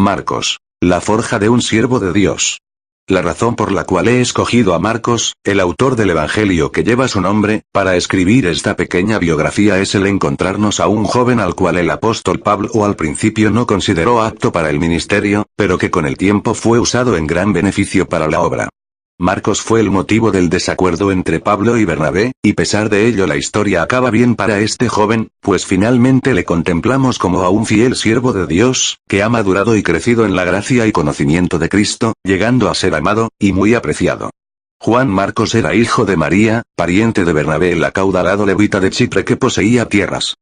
Marcos. La forja de un siervo de Dios. La razón por la cual he escogido a Marcos, el autor del Evangelio que lleva su nombre, para escribir esta pequeña biografía es el encontrarnos a un joven al cual el apóstol Pablo al principio no consideró apto para el ministerio, pero que con el tiempo fue usado en gran beneficio para la obra. Marcos fue el motivo del desacuerdo entre Pablo y Bernabé, y pesar de ello la historia acaba bien para este joven, pues finalmente le contemplamos como a un fiel siervo de Dios, que ha madurado y crecido en la gracia y conocimiento de Cristo, llegando a ser amado, y muy apreciado. Juan Marcos era hijo de María, pariente de Bernabé el acaudalado levita de Chipre que poseía tierras.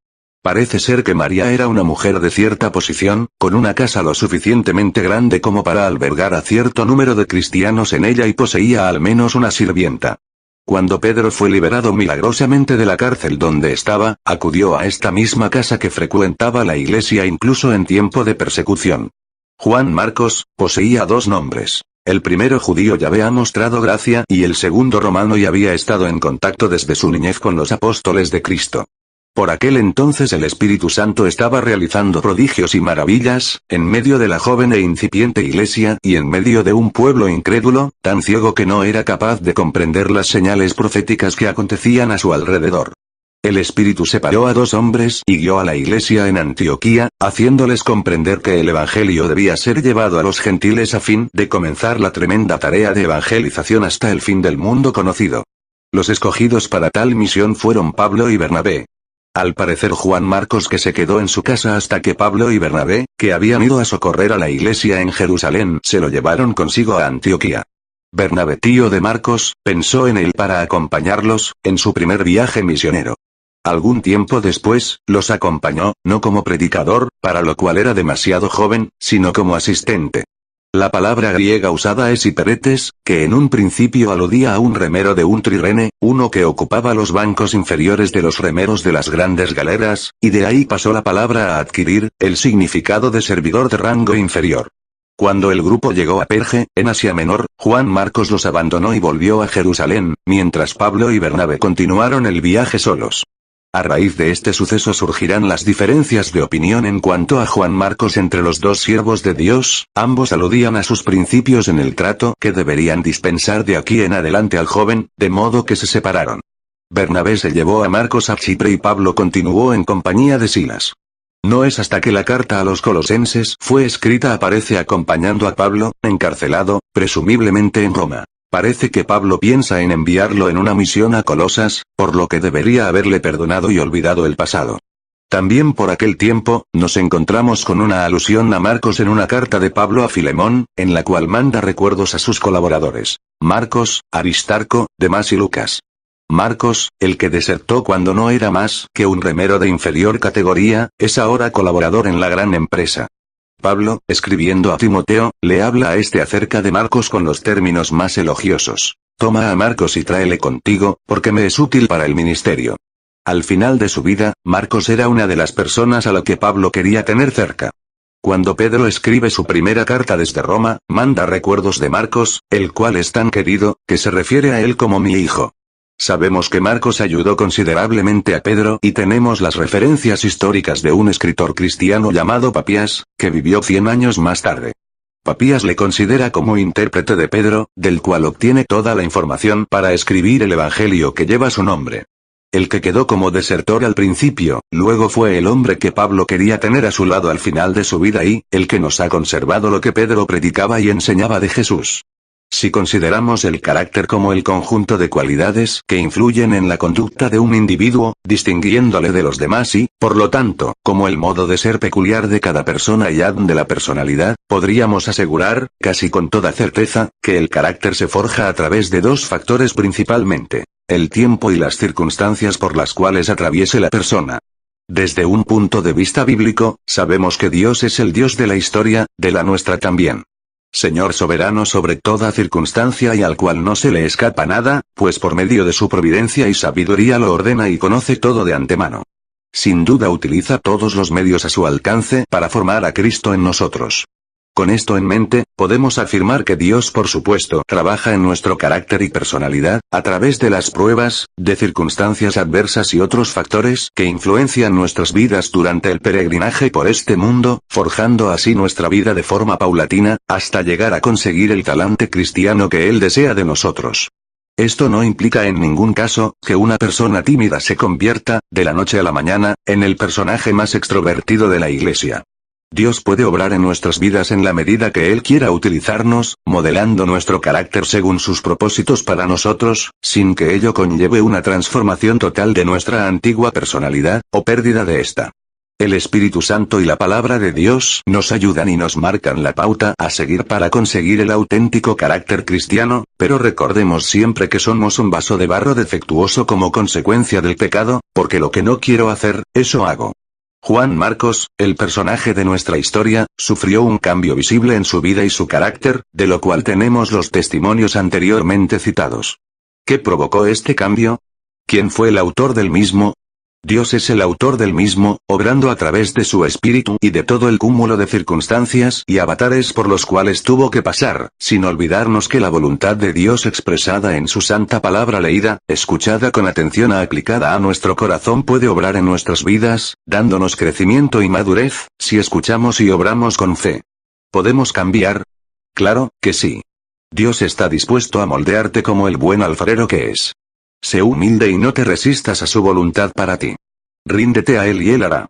Parece ser que María era una mujer de cierta posición, con una casa lo suficientemente grande como para albergar a cierto número de cristianos en ella y poseía al menos una sirvienta. Cuando Pedro fue liberado milagrosamente de la cárcel donde estaba, acudió a esta misma casa que frecuentaba la iglesia incluso en tiempo de persecución. Juan Marcos poseía dos nombres. El primero judío ya había mostrado gracia y el segundo romano y había estado en contacto desde su niñez con los apóstoles de Cristo. Por aquel entonces el Espíritu Santo estaba realizando prodigios y maravillas, en medio de la joven e incipiente iglesia y en medio de un pueblo incrédulo, tan ciego que no era capaz de comprender las señales proféticas que acontecían a su alrededor. El Espíritu separó a dos hombres y guió a la iglesia en Antioquía, haciéndoles comprender que el Evangelio debía ser llevado a los gentiles a fin de comenzar la tremenda tarea de evangelización hasta el fin del mundo conocido. Los escogidos para tal misión fueron Pablo y Bernabé. Al parecer Juan Marcos que se quedó en su casa hasta que Pablo y Bernabé, que habían ido a socorrer a la iglesia en Jerusalén, se lo llevaron consigo a Antioquía. Bernabé, tío de Marcos, pensó en él para acompañarlos, en su primer viaje misionero. Algún tiempo después, los acompañó, no como predicador, para lo cual era demasiado joven, sino como asistente. La palabra griega usada es hiperetes, que en un principio aludía a un remero de un trirene, uno que ocupaba los bancos inferiores de los remeros de las grandes galeras, y de ahí pasó la palabra a adquirir el significado de servidor de rango inferior. Cuando el grupo llegó a Perge, en Asia Menor, Juan Marcos los abandonó y volvió a Jerusalén, mientras Pablo y Bernabé continuaron el viaje solos. A raíz de este suceso surgirán las diferencias de opinión en cuanto a Juan Marcos entre los dos siervos de Dios, ambos aludían a sus principios en el trato que deberían dispensar de aquí en adelante al joven, de modo que se separaron. Bernabé se llevó a Marcos a Chipre y Pablo continuó en compañía de Silas. No es hasta que la carta a los colosenses fue escrita aparece acompañando a Pablo, encarcelado, presumiblemente en Roma. Parece que Pablo piensa en enviarlo en una misión a Colosas, por lo que debería haberle perdonado y olvidado el pasado. También por aquel tiempo, nos encontramos con una alusión a Marcos en una carta de Pablo a Filemón, en la cual manda recuerdos a sus colaboradores, Marcos, Aristarco, Demás y Lucas. Marcos, el que desertó cuando no era más que un remero de inferior categoría, es ahora colaborador en la gran empresa. Pablo, escribiendo a Timoteo, le habla a este acerca de Marcos con los términos más elogiosos. Toma a Marcos y tráele contigo, porque me es útil para el ministerio. Al final de su vida, Marcos era una de las personas a la que Pablo quería tener cerca. Cuando Pedro escribe su primera carta desde Roma, manda recuerdos de Marcos, el cual es tan querido, que se refiere a él como mi hijo. Sabemos que Marcos ayudó considerablemente a Pedro y tenemos las referencias históricas de un escritor cristiano llamado Papías, que vivió 100 años más tarde. Papías le considera como intérprete de Pedro, del cual obtiene toda la información para escribir el Evangelio que lleva su nombre. El que quedó como desertor al principio, luego fue el hombre que Pablo quería tener a su lado al final de su vida y, el que nos ha conservado lo que Pedro predicaba y enseñaba de Jesús. Si consideramos el carácter como el conjunto de cualidades que influyen en la conducta de un individuo, distinguiéndole de los demás y, por lo tanto, como el modo de ser peculiar de cada persona y de la personalidad, podríamos asegurar, casi con toda certeza, que el carácter se forja a través de dos factores principalmente: el tiempo y las circunstancias por las cuales atraviese la persona. Desde un punto de vista bíblico, sabemos que Dios es el Dios de la historia, de la nuestra también. Señor soberano sobre toda circunstancia y al cual no se le escapa nada, pues por medio de su providencia y sabiduría lo ordena y conoce todo de antemano. Sin duda utiliza todos los medios a su alcance para formar a Cristo en nosotros. Con esto en mente, podemos afirmar que Dios por supuesto trabaja en nuestro carácter y personalidad, a través de las pruebas, de circunstancias adversas y otros factores que influencian nuestras vidas durante el peregrinaje por este mundo, forjando así nuestra vida de forma paulatina, hasta llegar a conseguir el talante cristiano que Él desea de nosotros. Esto no implica en ningún caso, que una persona tímida se convierta, de la noche a la mañana, en el personaje más extrovertido de la Iglesia. Dios puede obrar en nuestras vidas en la medida que Él quiera utilizarnos, modelando nuestro carácter según sus propósitos para nosotros, sin que ello conlleve una transformación total de nuestra antigua personalidad, o pérdida de esta. El Espíritu Santo y la Palabra de Dios nos ayudan y nos marcan la pauta a seguir para conseguir el auténtico carácter cristiano, pero recordemos siempre que somos un vaso de barro defectuoso como consecuencia del pecado, porque lo que no quiero hacer, eso hago. Juan Marcos, el personaje de nuestra historia, sufrió un cambio visible en su vida y su carácter, de lo cual tenemos los testimonios anteriormente citados. ¿Qué provocó este cambio? ¿Quién fue el autor del mismo? Dios es el autor del mismo, obrando a través de su espíritu y de todo el cúmulo de circunstancias y avatares por los cuales tuvo que pasar, sin olvidarnos que la voluntad de Dios expresada en su santa palabra leída, escuchada con atención aplicada a nuestro corazón puede obrar en nuestras vidas, dándonos crecimiento y madurez, si escuchamos y obramos con fe. ¿Podemos cambiar? Claro, que sí. Dios está dispuesto a moldearte como el buen alfarero que es. Sé humilde y no te resistas a su voluntad para ti. Ríndete a Él y Él hará.